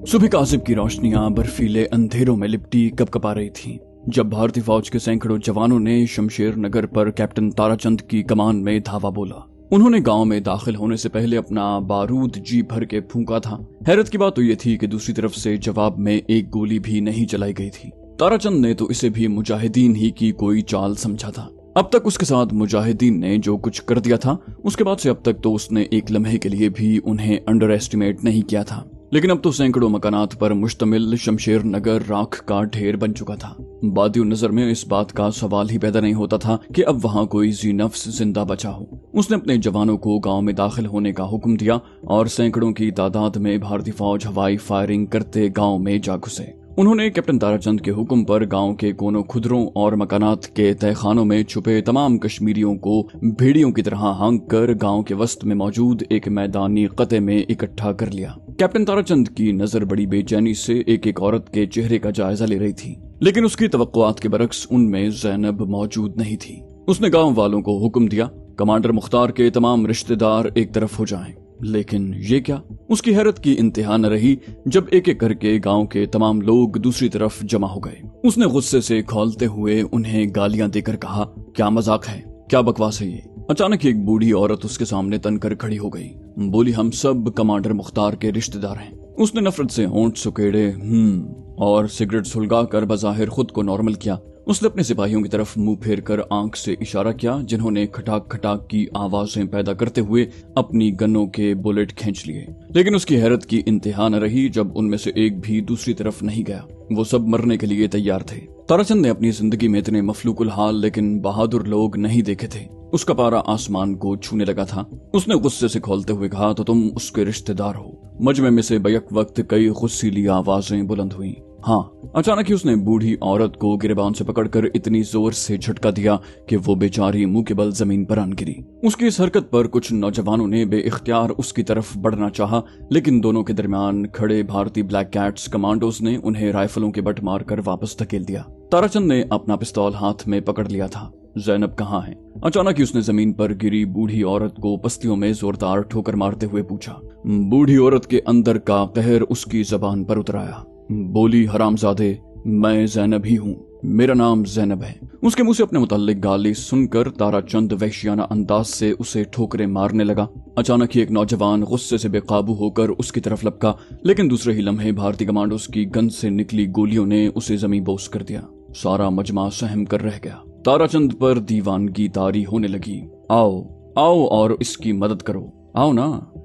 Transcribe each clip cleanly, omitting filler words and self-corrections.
सुबह कासिब की रोशनियां बर्फीले अंधेरों में लिपटी कपकपा रही थीं जब भारतीय फौज के सैकड़ों जवानों ने शमशेर नगर पर कैप्टन ताराचंद की कमान में धावा बोला। उन्होंने गांव में दाखिल होने से पहले अपना बारूद जी भर के फूंका था। हैरत की बात तो ये थी कि दूसरी तरफ से जवाब में एक गोली भी नहीं चलाई गई थी। ताराचंद ने तो इसे भी मुजाहिदीन ही की कोई चाल समझा था। अब तक उसके साथ मुजाहिदीन ने जो कुछ कर दिया था, उसके बाद से अब तक तो उसने एक लम्हे के लिए भी उन्हें अंडर एस्टिमेट नहीं किया था। लेकिन अब तो सैकड़ों मकानात पर मुश्तमिल शमशेर नगर राख का ढेर बन चुका था। बादियों नजर में इस बात का सवाल ही पैदा नहीं होता था कि अब वहां कोई जी नफ्स जिंदा बचा हो। उसने अपने जवानों को गांव में दाखिल होने का हुक्म दिया और सैकड़ों की तादाद में भारतीय फौज हवाई फायरिंग करते गांव में जा घुसे। उन्होंने कैप्टन ताराचंद के हुक्म पर गांव के कोनों खुदरों और मकानात के तहखानों में छुपे तमाम कश्मीरियों को भेड़ियों की तरह हाँक कर गांव के वस्त में मौजूद एक मैदानी कते में इकट्ठा कर लिया। कैप्टन ताराचंद की नजर बड़ी बेचैनी से एक एक औरत के चेहरे का जायजा ले रही थी, लेकिन उसकी तवक्कुआत के बरक्स उनमें ज़ैनब मौजूद नहीं थी। उसने गांव वालों को हुक्म दिया, कमांडर मुख्तार के तमाम रिश्तेदार एक तरफ हो जाएं। लेकिन ये क्या? उसकी हैरत की इंतहा न रही जब एक एक करके गांव के तमाम लोग दूसरी तरफ जमा हो गए। उसने गुस्से से खौलते हुए उन्हें गालियां देकर कहा, क्या मजाक है, क्या बकवास है ये? अचानक एक बूढ़ी औरत उसके सामने तनकर खड़ी हो गई। बोली, हम सब कमांडर मुख्तार के रिश्तेदार हैं। उसने नफरत से होंठ सुकेड़े और सिगरेट सुलगा कर बज़ाहिर खुद को नॉर्मल किया। उसने अपने सिपाहियों की तरफ मुंह फेर कर आंख से इशारा किया, जिन्होंने खटाक खटाक की आवाजें पैदा करते हुए अपनी गनों के बुलेट खींच लिए। लेकिन उसकी हैरत की इंतहा न रही जब उनमें से एक भी दूसरी तरफ नहीं गया। वो सब मरने के लिए तैयार थे। ताराचंद ने अपनी जिंदगी में इतने मफलूकुल हाल लेकिन बहादुर लोग नहीं देखे थे। उसका पारा आसमान को छूने लगा था। उसने गुस्से से खोलते हुए कहा, तो तुम उसके रिश्तेदार हो? मजमे में से बैक वक्त कई गुस्सीली आवाजें बुलंद हुई। हाँ, अचानक ही उसने बूढ़ी औरत को गिरबान से पकड़कर इतनी जोर से झटका दिया कि वो बेचारी मुंह के बल जमीन पर आन गिरी। उसकी इस हरकत पर कुछ नौजवानों ने बेइख्तियार उसकी तरफ बढ़ना चाहा, लेकिन दोनों के दरमियान खड़े भारतीय ब्लैक कैट्स कमांडोज ने उन्हें राइफलों के बट मारकर वापस धकेल दिया। ताराचंद ने अपना पिस्तौल हाथ में पकड़ लिया था। ज़ैनब कहाँ है? अचानक ही उसने जमीन पर गिरी बूढ़ी औरत को पस्तियों में जोरदार ठोकर मारते हुए पूछा। बूढ़ी औरत के अंदर का कहर उसकी जबान पर उतर आया। बोली, हरामजादे, मैं ज़ैनब ही हूँ, मेरा नाम ज़ैनब है। उसके मुंह से अपने मुताल्लिक गाली सुनकर ताराचंद वहशियाना अंदाज से उसे ठोकरें मारने लगा। अचानक ही एक नौजवान गुस्से से बेकाबू होकर उसकी तरफ लपका, लेकिन दूसरे ही लम्हे भारतीय कमांडोज की गन से निकली गोलियों ने उसे जमीन बोस कर दिया। सारा मजमा सहम कर रह गया। ताराचंद पर दीवानगी तारी होने लगी। आओ आओ और इसकी मदद करो, आओ ना,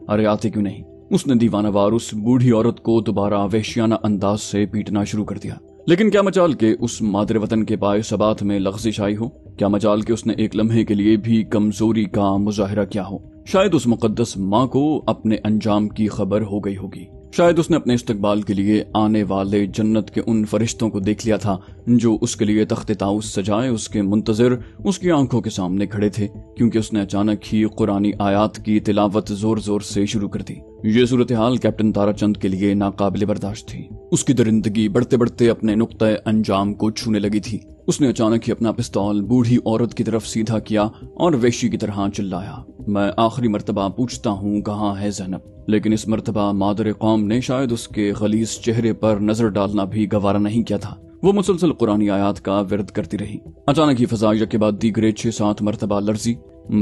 अरे आते क्यों नहीं? उसने दीवानावार उस बूढ़ी औरत को दोबारा वहशियाना अंदाज से पीटना शुरू कर दिया। लेकिन क्या मजाल के उस मादरे वतन के पाए सबात में लग़ज़िश आई हो? क्या मजाल के उसने एक लम्हे के लिए भी कमजोरी का मुजाहिरा किया हो? शायद उस मुकद्दस माँ को अपने अंजाम की खबर हो गई होगी। शायद उसने अपने इस्तकबाल के लिए आने वाले जन्नत के उन फरिश्तों को देख लिया था जो उसके लिए तख्ते ताउस सजाए उसके मुंतजिर उसकी आंखों के सामने खड़े थे, क्योंकि उसने अचानक ही कुरानी आयात की तिलावत जोर जोर से शुरू कर दी। ये सूरत हाल कैप्टन ताराचंद के लिए नाकाबिले बर्दाश्त थी। उसकी दरिंदगी बढ़ते बढ़ते अपने नुक्ते अंजाम को छूने लगी थी। उसने अचानक ही अपना पिस्तौल बूढ़ी औरत की तरफ सीधा किया और वेशी की तरह चिल्लाया, मैं आखिरी मर्तबा पूछता हूँ, कहाँ है ज़ैनब? लेकिन इस मर्तबा मादर कौम ने शायद उसके गलीज चेहरे पर नजर डालना भी गवारा नहीं किया था। वो मुसलसल कुरानी आयात का विरद करती रही। अचानक ही फजा यके बाद दीगरे 6-7 मर्तबा लर्जी।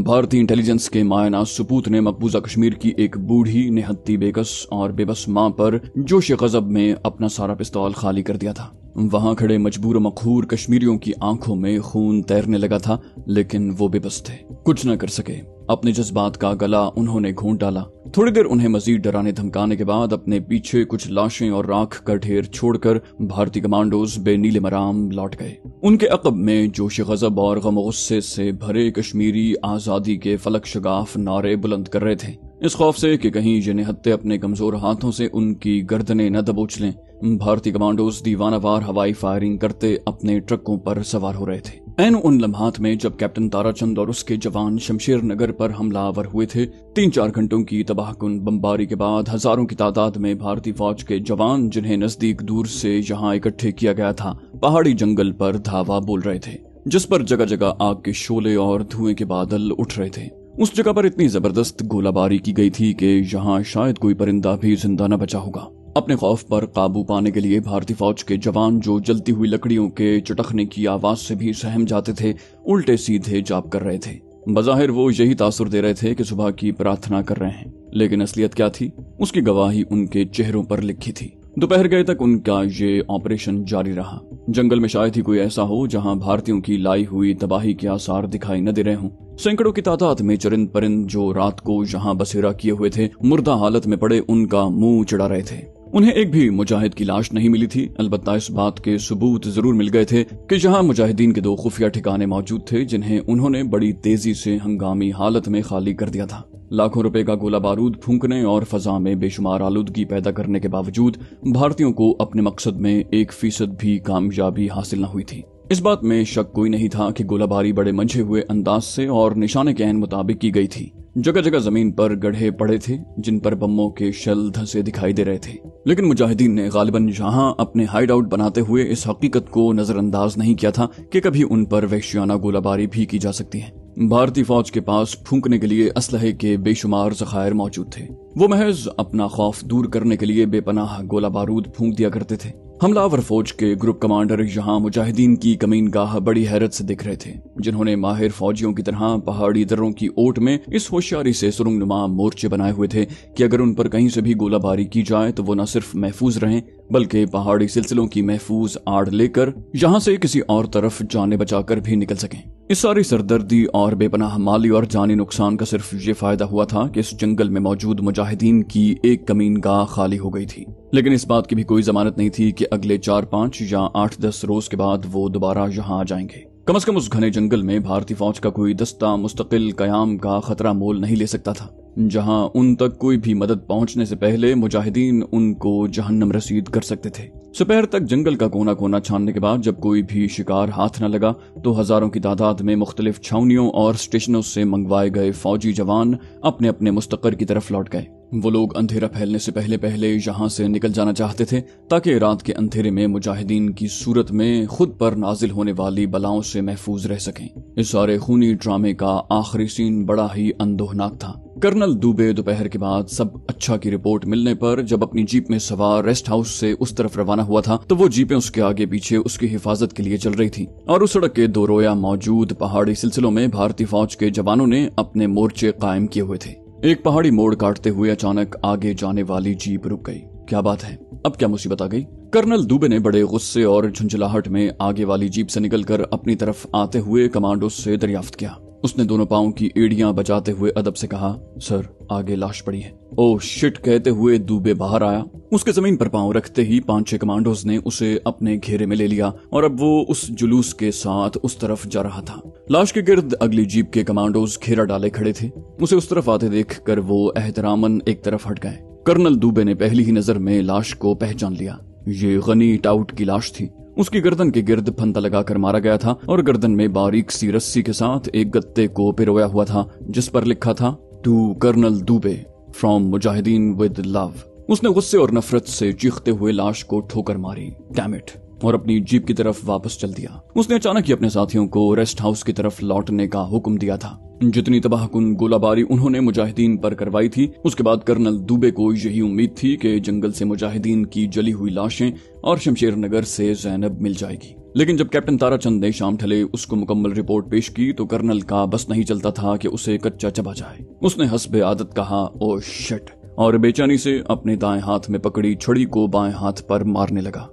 भारतीय इंटेलिजेंस के मायना सबूत ने मकबूजा कश्मीर की एक बूढ़ी निहत्ती बेकस और बेबस माँ पर जोश गजब में अपना सारा पिस्तौल खाली कर दिया था। वहां खड़े मजबूर मखहूर कश्मीरियों की आंखों में खून तैरने लगा था, लेकिन वो बेबस थे, कुछ न कर सके। अपने जज्बात का गला उन्होंने घोंट डाला। थोड़ी देर उन्हें मजीद डराने धमकाने के बाद अपने पीछे कुछ लाशें और राख का ढेर छोड़कर भारतीय कमांडोज बेनीले मराम लौट गए। उनके अक़ब में जोश गजब और गम गुस्से से भरे कश्मीरी आजादी के फलक शगाफ नारे बुलंद कर रहे थे, इस खौफ से कि कहीं ये निहत्ते अपने कमजोर हाथों से उनकी गर्दनें न दबोच लें। भारतीय कमांडोज दीवानावार हवाई फायरिंग करते अपने ट्रकों पर सवार हो रहे थे। ऐन उन लम्हात में जब कैप्टन ताराचंद और उसके जवान शमशेर नगर पर हमलावर हुए थे, 3-4 घंटों की तबाहकुन बमबारी के बाद हजारों की तादाद में भारतीय फौज के जवान, जिन्हें नजदीक दूर से यहाँ इकट्ठे किया गया था, पहाड़ी जंगल पर धावा बोल रहे थे, जिस पर जगह जगह आग के शोले और धुएं के बादल उठ रहे थे। उस जगह पर इतनी जबरदस्त गोलाबारी की गई थी कि यहाँ शायद कोई परिंदा भी जिंदा न बचा होगा। अपने खौफ पर काबू पाने के लिए भारतीय फौज के जवान, जो जलती हुई लकड़ियों के चटकने की आवाज से भी सहम जाते थे, उल्टे सीधे जाप कर रहे थे। बज़ाहिर वो यही तासुर दे रहे थे कि सुबह की प्रार्थना कर रहे हैं, लेकिन असलियत क्या थी, उसकी गवाही उनके चेहरों पर लिखी थी। दोपहर गए तक उनका ये ऑपरेशन जारी रहा। जंगल में शायद ही कोई ऐसा हो जहां भारतीयों की लाई हुई तबाही के आसार दिखाई न दे रहे हों। सैकड़ों की तादाद में चरिंद परिंद जो रात को यहाँ बसेरा किए हुए थे, मुर्दा हालत में पड़े उनका मुंह चिढ़ा रहे थे। उन्हें एक भी मुजाहिद की लाश नहीं मिली थी। अलबत्ता इस बात के सबूत जरूर मिल गए थे कि यहाँ मुजाहिदीन के 2 खुफिया ठिकाने मौजूद थे, जिन्हें उन्होंने बड़ी तेजी से हंगामी हालत में खाली कर दिया था। लाखों रुपए का गोला बारूद फूंकने और फजा में बेशुमार आलूदगी पैदा करने के बावजूद भारतीयों को अपने मकसद में 1% भी कामयाबी हासिल न हुई थी। इस बात में शक कोई नहीं था कि गोलाबारी बड़े मंझे हुए अंदाज से और निशाने के ऐन मुताबिक की गई थी। जगह जगह जमीन पर गड्ढे पड़े थे जिन पर बमों के शेल धंसे दिखाई दे रहे थे, लेकिन मुजाहिदीन ने गालिबन यहाँ अपने हाइड आउट बनाते हुए इस हकीकत को नजरअंदाज नहीं किया था कि कभी उन पर वहशियाना गोलाबारी भी की जा सकती है। भारतीय फौज के पास फूंकने के लिए असलहे के बेशुमार ज़खायर मौजूद थे। वो महज अपना खौफ दूर करने के लिए बेपनाह गोला बारूद फूंक दिया करते थे। हमलावर फौज के ग्रुप कमांडर यहाँ मुजाहिदीन की कमीनगाह बड़ी हैरत से दिख रहे थे, जिन्होंने माहिर फौजियों की तरह पहाड़ी दर्रों की ओट में इस होशियारी से सुरंगनुमा मोर्चे बनाए हुए थे कि अगर उन पर कहीं से भी गोलाबारी की जाए तो वो न सिर्फ महफूज रहें, बल्कि पहाड़ी सिलसिलों की महफूज आड़ लेकर यहाँ से किसी और तरफ जाने बचाकर भी निकल सकें। इस सारी सरदर्दी और बेपनाह माली और जानी नुकसान का सिर्फ ये फायदा हुआ था कि इस जंगल में मौजूद मुजाहिदीन की एक कमीनगाह खाली हो गई थी। लेकिन इस बात की भी कोई जमानत नहीं थी कि अगले 4-5 या 8-10 रोज के बाद वो दोबारा यहाँ आ जाएंगे। कम से कम उस घने जंगल में भारतीय फौज का कोई दस्ता मुस्तकिल कयाम का खतरा मोल नहीं ले सकता था, जहां उन तक कोई भी मदद पहुंचने से पहले मुजाहिदीन उनको जहन्नम रसीद कर सकते थे। दोपहर तक जंगल का कोना कोना छानने के बाद जब कोई भी शिकार हाथ न लगा तो हजारों की तादाद में मुख्तलिफ छावनियों और स्टेशनों से मंगवाए गए फौजी जवान अपने अपने मुस्तकर की तरफ लौट गए। वो लोग अंधेरा फैलने से पहले पहले यहाँ से निकल जाना चाहते थे ताकि रात के अंधेरे में मुजाहिदीन की सूरत में खुद पर नाजिल होने वाली बलाओं से महफूज रह सकें। इस सारे खूनी ड्रामे का आखिरी सीन बड़ा ही अंदोहनाक था। कर्नल दुबे दोपहर के बाद सब अच्छा की रिपोर्ट मिलने पर जब अपनी जीप में सवार रेस्ट हाउस से उस तरफ रवाना हुआ था तो वो जीपें उसके आगे पीछे उसकी हिफाजत के लिए चल रही थी और उस सड़क के दो रोया मौजूद पहाड़ी सिलसिलों में भारतीय फौज के जवानों ने अपने मोर्चे कायम किए हुए थे। एक पहाड़ी मोड़ काटते हुए अचानक आगे जाने वाली जीप रुक गई। क्या बात है, अब क्या मुसीबत आ गई? कर्नल दुबे ने बड़े गुस्से और झुंझलाहट में आगे वाली जीप से निकलकर अपनी तरफ आते हुए कमांडो से दरियाफ्त किया। उसने दोनों पांव की एड़ियां बजाते हुए अदब से कहा, सर आगे लाश पड़ी है। ओह शिट कहते हुए दुबे बाहर आया। उसके जमीन पर पांव रखते ही 5-6 कमांडोज ने उसे अपने घेरे में ले लिया और अब वो उस जुलूस के साथ उस तरफ जा रहा था। लाश के गिर्द अगली जीप के कमांडोज घेरा डाले खड़े थे। उसे उस तरफ आते देखकर वो एहतरामन एक तरफ हट गए। कर्नल दुबे ने पहली ही नजर में लाश को पहचान लिया। ये गनी टाउट की लाश थी। उसकी गर्दन के गिर्द फंदा लगाकर मारा गया था और गर्दन में बारीक सी रस्सी के साथ एक गत्ते को पिरोया हुआ था जिस पर लिखा था, टू कर्नल दुबे फ्रॉम मुजाहिदीन विद लव। उसने गुस्से और नफरत से चीखते हुए लाश को ठोकर मारी, डैम इट, और अपनी जीप की तरफ वापस चल दिया। उसने अचानक ही अपने साथियों को रेस्ट हाउस की तरफ लौटने का हुक्म दिया था। जितनी तबाहकुन गोलाबारी उन्होंने मुजाहिदीन पर करवाई थी, उसके बाद कर्नल दुबे को यही उम्मीद थी कि जंगल से मुजाहिदीन की जली हुई लाशें और शमशेर नगर से जैनब मिल जाएगी। लेकिन जब कैप्टन ताराचंद ने शाम ढले उसको मुकम्मल रिपोर्ट पेश की तो कर्नल का बस नहीं चलता था कि उसे कच्चा चबा जाए। उसने हस्बे आदत कहा, ओ शिट, और बेचैनी से अपने दाएं हाथ में पकड़ी छड़ी को बाएं हाथ पर मारने लगा।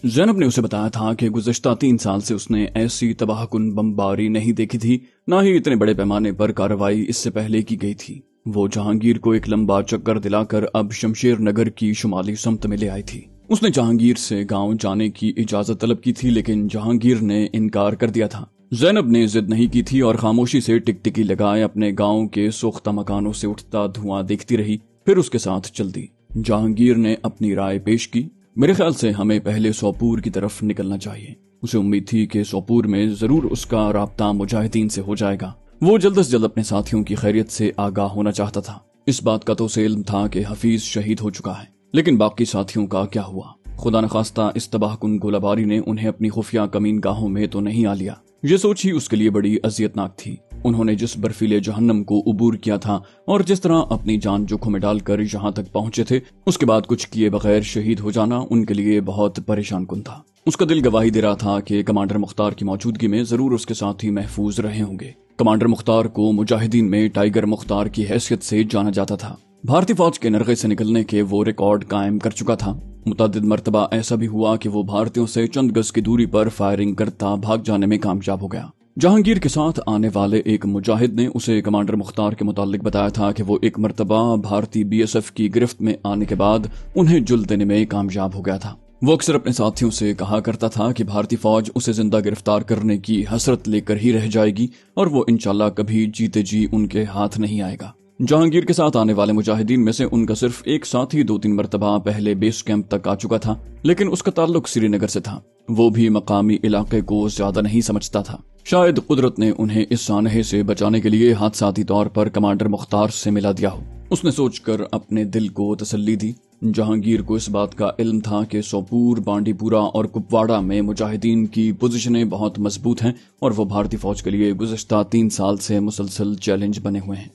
जैनब ने उसे बताया था कि गुज़श्ता 3 साल से उसने ऐसी तबाहकुन बमबारी नहीं देखी थी, ना ही इतने बड़े पैमाने पर कार्रवाई इससे पहले की गई थी। वो जहांगीर को एक लंबा चक्कर दिलाकर अब शमशेर नगर की शुमाली समत में ले आई थी। उसने जहांगीर से गांव जाने की इजाजत तलब की थी, लेकिन जहांगीर ने इनकार कर दिया था। जैनब ने जिद नहीं की थी और खामोशी से टिकटिकी लगाए अपने गांव के सोख्ता मकानों से उठता धुआं देखती रही, फिर उसके साथ चल दी। जहांगीर ने अपनी राय पेश की, मेरे ख्याल से हमें पहले सोपूर की तरफ निकलना चाहिए। उसे उम्मीद थी कि सोपूर में जरूर उसका राब्ता मुजाहिदीन से हो जाएगा। वो जल्द से जल्द अपने साथियों की खैरियत से आगाह होना चाहता था। इस बात का तो उसे इल्म था कि हफीज शहीद हो चुका है, लेकिन बाकी साथियों का क्या हुआ? खुदा न खास्ता इस तबाह कुन गोलाबारी ने उन्हें अपनी खुफिया कमीन गाहों में तो नहीं आ लिया। ये सोच ही उसके लिए बड़ी अजियतनाक थी। उन्होंने जिस बर्फीले जहन्नम को उबूर किया था और जिस तरह अपनी जान जोखिम में डालकर यहाँ तक पहुंचे थे, उसके बाद कुछ किए बगैर शहीद हो जाना उनके लिए बहुत परेशान कुन था। उसका दिल गवाही दे रहा था कि कमांडर मुख्तार की मौजूदगी में जरूर उसके साथ ही महफूज रहे होंगे। कमांडर मुख्तार को मुजाहिदीन में टाइगर मुख्तार की हैसियत से जाना जाता था। भारतीय फौज के नरगे से निकलने के वो रिकॉर्ड कायम कर चुका था। मुतअद्दिद मर्तबा ऐसा भी हुआ कि वो भारतीयों से चंद गज की दूरी पर फायरिंग करता भाग जाने में कामयाब हो गया। जहांगीर के साथ आने वाले एक मुजाहिद ने उसे कमांडर मुख्तार के मुतालिक बताया था कि वो एक मर्तबा भारतीय BSF की गिरफ्त में आने के बाद उन्हें जुल्द देने में कामयाब हो गया था। वो अक्सर अपने साथियों से कहा करता था कि भारतीय फौज उसे जिंदा गिरफ्तार करने की हसरत लेकर ही रह जाएगी और वो इंशाल्लाह कभी जीते जी उनके हाथ नहीं आएगा। जहांगीर के साथ आने वाले मुजाहिदीन में से उनका सिर्फ एक साथी 2-3 मरतबा पहले बेस कैंप तक आ चुका था, लेकिन उसका ताल्लुक श्रीनगर से था। वो भी मकामी इलाके को ज्यादा नहीं समझता था। शायद कुदरत ने उन्हें इस सानहे से बचाने के लिए हादसाती तौर पर कमांडर मुख्तार से मिला दिया हो। उसने सोचकर अपने दिल को तसल्ली दी। जहांगीर को इस बात का इल्म था कि सोपूर, बांडीपुरा और कुपवाड़ा में मुजाहिदीन की पोजीशनें बहुत मजबूत हैं और वो भारतीय फौज के लिए गुज़श्ता 3 साल से मुसलसल चैलेंज बने हुए हैं।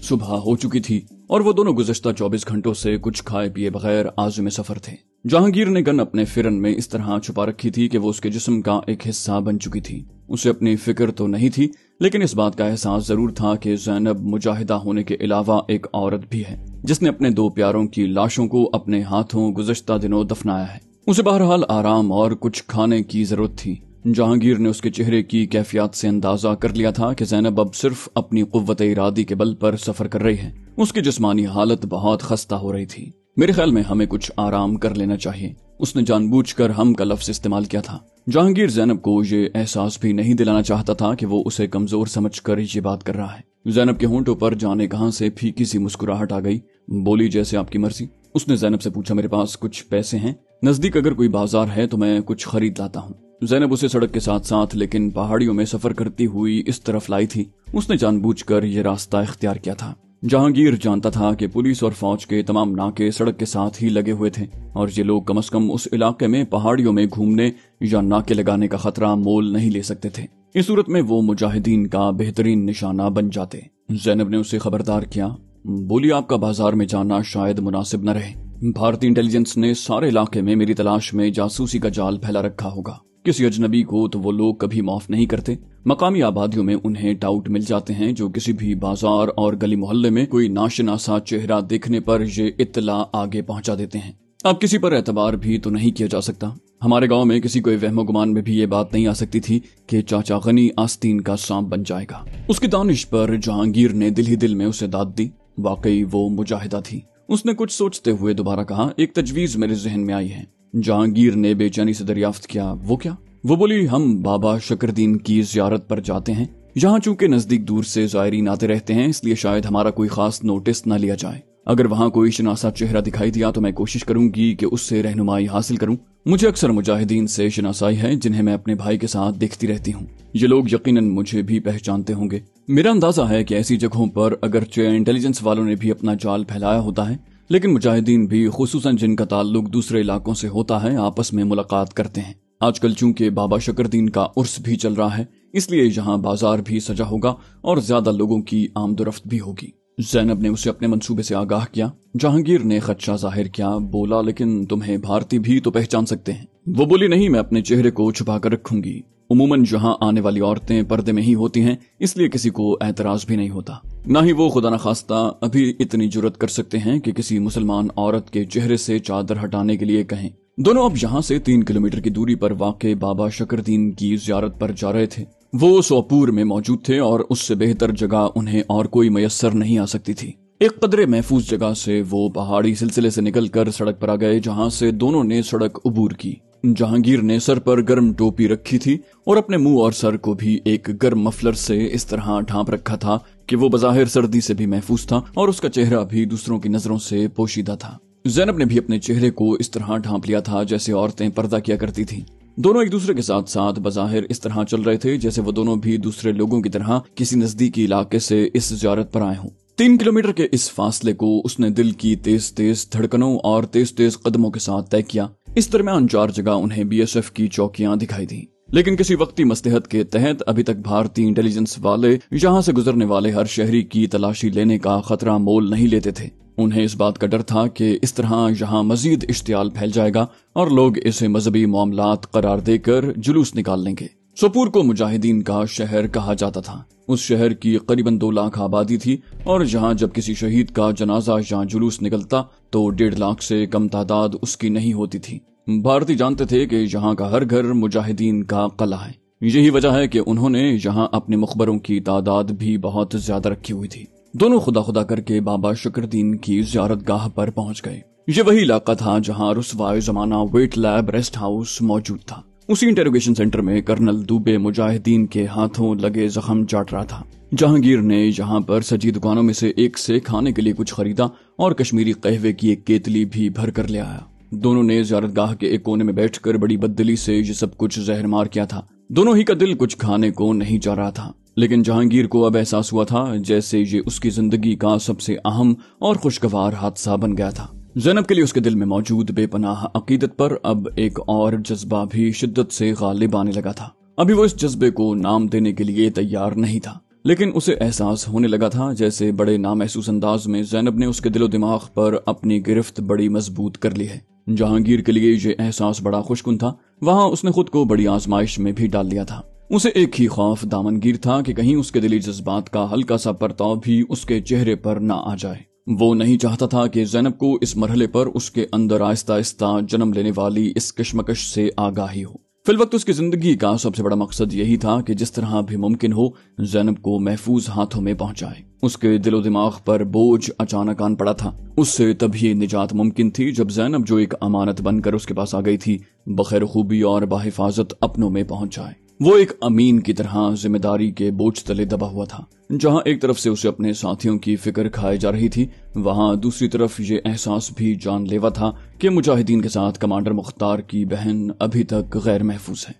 सुबह हो चुकी थी और वो दोनों गुज़श्ता 24 घंटों से कुछ खाए पिए बगैर आज़म सफर थे। जहांगीर ने गन अपने फिरन में इस तरह छुपा रखी थी कि वो उसके जिस्म का एक हिस्सा बन चुकी थी। उसे अपनी फिक्र तो नहीं थी, लेकिन इस बात का एहसास जरूर था कि ज़ैनब मुजाहिदा होने के अलावा एक औरत भी है जिसने अपने 2 प्यारों की लाशों को अपने हाथों गुज़श्ता दिनों दफनाया है। उसे बहरहाल आराम और कुछ खाने की जरूरत थी। जहांगीर ने उसके चेहरे की कैफियत से अंदाजा कर लिया था कि ज़ैनब अब सिर्फ अपनी कुव्वत इरादी के बल पर सफर कर रही है। उसकी जिस्मानी हालत बहुत खस्ता हो रही थी। मेरे ख्याल में हमें कुछ आराम कर लेना चाहिए। उसने जानबूझकर हम का लफ्ज इस्तेमाल किया था। जहांगीर ज़ैनब को ये एहसास भी नहीं दिलाना चाहता था कि वो उसे कमजोर समझकर ये बात कर रहा है। ज़ैनब के होंठों पर जाने कहां से फीकी सी मुस्कुराहट आ गई। बोली, जैसे आपकी मर्जी। उसने ज़ैनब से पूछा, मेरे पास कुछ पैसे हैं? नजदीक अगर कोई बाजार है तो मैं कुछ खरीद लाता हूँ। ज़ैनब उसे सड़क के साथ साथ लेकिन पहाड़ियों में सफर करती हुई इस तरफ लाई थी। उसने जानबूझकर ये रास्ता इख्तियार किया था। जहांगीर जानता था कि पुलिस और फौज के तमाम नाके सड़क के साथ ही लगे हुए थे और ये लोग कम से कम उस इलाके में पहाड़ियों में घूमने या नाके लगाने का खतरा मोल नहीं ले सकते थे। इस सूरत में वो मुजाहिदीन का बेहतरीन निशाना बन जाते। ज़ैनब ने उसे खबरदार किया। बोली, आपका बाजार में जाना शायद मुनासिब न रहे। भारतीय इंटेलिजेंस ने सारे इलाके में मेरी तलाश में जासूसी का जाल फैला रखा होगा। किसी अजनबी को तो वो लोग कभी माफ नहीं करते। मकामी आबादियों में उन्हें टाउट मिल जाते हैं जो किसी भी बाजार और गली मोहल्ले में कोई नाशनासा चेहरा देखने पर ये इत्तला आगे पहुंचा देते हैं। अब किसी पर एतबार भी तो नहीं किया जा सकता। हमारे गांव में किसी को वहमो गुमान में भी ये बात नहीं आ सकती थी कि चाचा गनी आस्तीन का सांप बन जाएगा। उसकी दानिश पर जहांगीर ने दिल ही दिल में उसे दाद दी। वाकई वो मुजाहिदा थी। उसने कुछ सोचते हुए दोबारा कहा, एक तजवीज मेरे जहन में आई है। जहांगीर ने बेचैनी से दरियाफ्त किया, वो क्या? वो बोली, हम बाबा शकरदीन की ज़ियारत पर जाते हैं। यहाँ चूंकि नजदीक दूर से ज़ायरीन आते रहते हैं, इसलिए शायद हमारा कोई खास नोटिस न लिया जाए। अगर वहाँ कोई शनासा चेहरा दिखाई दिया तो मैं कोशिश करूंगी कि उससे रहनुमाई हासिल करूं। मुझे अक्सर मुजाहिदीन से शनासाई है जिन्हें मैं अपने भाई के साथ देखती रहती हूँ। ये लोग यकीनन मुझे भी पहचानते होंगे। मेरा अंदाजा है कि ऐसी जगहों पर अगरचे इंटेलिजेंस वालों ने भी अपना जाल फैलाया होता है, लेकिन मुजाहिदीन भी, खुसूसन जिनका ताल्लुक दूसरे इलाकों से होता है, आपस में मुलाकात करते हैं। आजकल चूंकि बाबा शकरदीन का उर्स भी चल रहा है, इसलिए यहाँ बाजार भी सजा होगा और ज्यादा लोगों की आमदोरफ्त भी होगी। ज़ैनब ने उसे अपने मंसूबे से आगाह किया। जहांगीर ने खदशा जाहिर किया। बोला, लेकिन तुम्हें भारतीय भी तो पहचान सकते हैं। वो बोली, नहीं, मैं अपने चेहरे को छुपा कर रखूंगी। उमूमन जहाँ आने वाली औरतें पर्दे में ही होती हैं, इसलिए किसी को एतराज भी नहीं होता। न ही वो खुदा न खास्ता अभी इतनी जुर्रत कर सकते हैं कि किसी मुसलमान औरत के चेहरे से चादर हटाने के लिए कहें। दोनों अब यहाँ से 3 किलोमीटर की दूरी पर वाक़े बाबा शकरदीन की ज़ियारत पर जा रहे थे। वो सोपूर में मौजूद थे और उससे बेहतर जगह उन्हें और कोई मयस्सर नहीं आ सकती थी। एक कदरे महफूज जगह से वो पहाड़ी सिलसिले से निकलकर सड़क पर आ गए, जहाँ से दोनों ने सड़क उबूर की। जहांगीर ने सर पर गर्म टोपी रखी थी और अपने मुंह और सर को भी एक गर्म मफलर से इस तरह ढांप रखा था कि वो बज़ाहिर सर्दी से भी महफूज था और उसका चेहरा भी दूसरों की नजरों से पोशीदा था। ज़ैनब ने भी अपने चेहरे को इस तरह ढांप लिया था जैसे औरतें पर्दा किया करती थीं। दोनों एक दूसरे के साथ साथ बज़ाहिर इस तरह चल रहे थे जैसे वो दोनों भी दूसरे लोगों की तरह किसी नजदीकी इलाके से इस ज़ियारत पर आए हों। 3 किलोमीटर के इस फासले को उसने दिल की तेज तेज धड़कनों और तेज तेज कदमों के साथ तय किया। इस दरमियान 4 जगह उन्हें बीएसएफ की चौकियां दिखाई दी, लेकिन किसी वक्ती मसलहत के तहत अभी तक भारतीय इंटेलिजेंस वाले यहां से गुजरने वाले हर शहरी की तलाशी लेने का खतरा मोल नहीं लेते थे। उन्हें इस बात का डर था कि इस तरह यहाँ मजीद इश्तियाल फैल जाएगा और लोग इसे मजहबी मामलात करार देकर जुलूस निकाल लेंगे। सोपोर को मुजाहिदीन का शहर कहा जाता था। उस शहर की करीबन 2 लाख आबादी थी और जहाँ जब किसी शहीद का जनाजा या जुलूस निकलता तो 1.5 लाख से कम तादाद उसकी नहीं होती थी। भारतीय जानते थे कि यहाँ का हर घर मुजाहिदीन का कला है। यही वजह है कि उन्होंने यहाँ अपने मुखबरों की तादाद भी बहुत ज्यादा रखी हुई थी। दोनों खुदा खुदा करके बाबा शकरदीन की ज़ियारत गाह पर पहुंच गए। ये वही इलाका था जहाँ रुस्वाए जमाना वेट लैब रेस्ट हाउस मौजूद था। उसी इंटेरोगेशन सेंटर में कर्नल दुबे मुजाहिदीन के हाथों लगे जख्म चाट रहा था। जहांगीर ने यहाँ पर सजी दुकानों में से एक से खाने के लिए कुछ खरीदा और कश्मीरी कहवे की एक केतली भी भर कर ले आया। दोनों ने ज़ियारतगाह के एक कोने में बैठकर बड़ी बददिली से ये सब कुछ जहर मार किया था। दोनों ही का दिल कुछ खाने को नहीं जा रहा था, लेकिन जहांगीर को अब एहसास हुआ था जैसे ये उसकी जिंदगी का सबसे अहम और खुशगवार हादसा बन गया था। ज़ैनब के लिए उसके दिल में मौजूद बेपनाह अकीदत पर अब एक और जज्बा भी शिद्दत से गालिब आने लगा था। अभी वो इस जज्बे को नाम देने के लिए तैयार नहीं था, लेकिन उसे एहसास होने लगा था जैसे बड़े नामहसूस अंदाज में ज़ैनब ने उसके दिलो दिमाग पर अपनी गिरफ्त बड़ी मजबूत कर ली है। जहांगीर के लिए ये एहसास बड़ा खुशकुन था। वहाँ उसने खुद को बड़ी आजमाइश में भी डाल लिया था। उसे एक ही खौफ दामनगीर था कि कहीं उसके दिली जज्बात का हल्का सा परताव भी उसके चेहरे पर न आ जाए। वो नहीं चाहता था कि ज़ैनब को इस मरहले पर उसके अंदर आहिस्ता आहिस्ता जन्म लेने वाली इस कश्मकश से आगाही हो। फिलवक्त उसकी जिंदगी का सबसे बड़ा मकसद यही था कि जिस तरह भी मुमकिन हो ज़ैनब को महफूज हाथों में पहुंचाए। उसके दिलो दिमाग पर बोझ अचानक आन पड़ा था। उससे तभी निजात मुमकिन थी जब ज़ैनब जो एक अमानत बनकर उसके पास आ गई थी बखैर खूबी और बाहिफाजत अपनों में पहुंच जाए। वो एक अमीन की तरह जिम्मेदारी के बोझ तले दबा हुआ था। जहां एक तरफ से उसे अपने साथियों की फिक्र खाई जा रही थी, वहां दूसरी तरफ ये एहसास भी जानलेवा था कि मुजाहिदीन के साथ कमांडर मुख्तार की बहन अभी तक गैर महफूज है।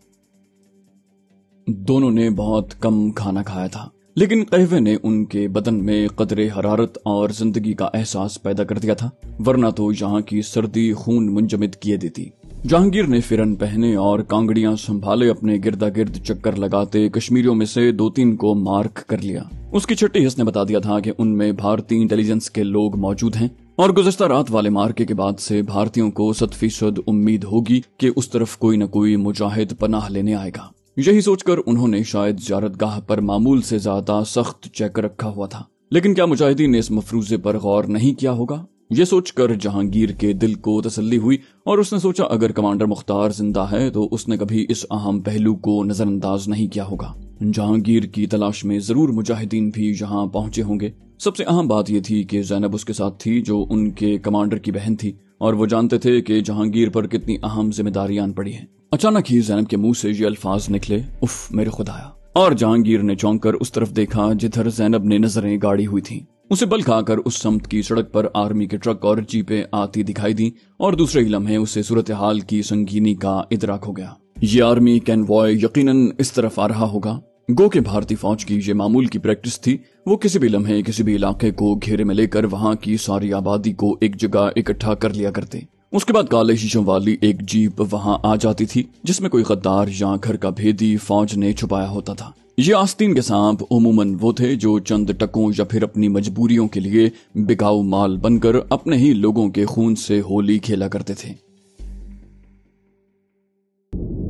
दोनों ने बहुत कम खाना खाया था, लेकिन कहवे ने उनके बदन में कदरे हरारत और जिंदगी का एहसास पैदा कर दिया था, वरना तो यहाँ की सर्दी खून मुंजमद किए देती। जहांगीर ने फिरन पहने और कांगड़ियां संभाले अपने गिरदा गिर्द चक्कर लगाते कश्मीरियों में से 2-3 को मार्क कर लिया। उसकी छठी हिस्स ने बता दिया था कि उनमें भारतीय इंटेलिजेंस के लोग मौजूद हैं और गुज़श्ता रात वाले मार्के के बाद से भारतीयों को 100% उम्मीद होगी कि उस तरफ कोई न कोई मुजाहिद पनाह लेने आएगा। यही सोचकर उन्होंने शायद ज़ियारतगाह पर मामूल से ज्यादा सख्त चेक रखा हुआ था। लेकिन क्या मुजाहिदीन ने इस मफरूजे पर गौर नहीं किया होगा? ये सोचकर जहांगीर के दिल को तसल्ली हुई और उसने सोचा अगर कमांडर मुख्तार जिंदा है तो उसने कभी इस अहम पहलू को नजरअंदाज नहीं किया होगा। जहांगीर की तलाश में जरूर मुजाहिदीन भी यहाँ पहुंचे होंगे। सबसे अहम बात यह थी कि ज़ैनब उसके साथ थी जो उनके कमांडर की बहन थी और वो जानते थे कि जहांगीर पर कितनी अहम जिम्मेदारियां आन पड़ी हैं। अचानक ही ज़ैनब के मुंह से ये अल्फाज निकले, उफ मेरे खुदाया। और जहांगीर ने चौंक कर उस तरफ देखा जिधर ज़ैनब ने नजरें गाड़ी हुई थी। उसे बल खाकर उस समत की सड़क पर आर्मी के ट्रक और जीपें आती दिखाई दी और दूसरे ही लम्हे उसे सूरत हाल की संगीनी का इदराक हो गया। ये आर्मी कैनवॉय यकीनन इस तरफ आ रहा होगा। गो के भारतीय फौज की ये मामूल की प्रैक्टिस थी। वो किसी भी लम्हे किसी भी इलाके को घेरे में लेकर वहाँ की सारी आबादी को एक जगह इकट्ठा कर लिया करते। उसके बाद काले शीशों वाली एक जीप वहाँ आ जाती थी जिसमें कोई गद्दार या घर का भेदी फौज ने छुपाया होता था। ये आस्तीन के सांप उमूमन वो थे जो चंद टकों या फिर अपनी मजबूरियों के लिए बिकाऊ माल बनकर अपने ही लोगों के खून से होली खेला करते थे।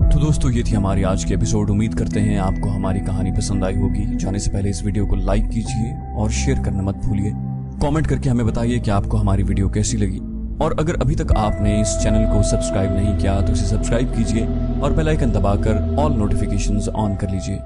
तो दोस्तों ये थी हमारी आज की एपिसोड। उम्मीद करते हैं आपको हमारी कहानी पसंद आई होगी। जाने से पहले इस वीडियो को लाइक कीजिए और शेयर करना मत भूलिए। कमेंट करके हमें बताइए कि आपको हमारी वीडियो कैसी लगी। और अगर अभी तक आपने इस चैनल को सब्सक्राइब नहीं किया तो इसे सब्सक्राइब कीजिए और बेल आइकन दबाकर ऑल नोटिफिकेशंस ऑन कर लीजिए।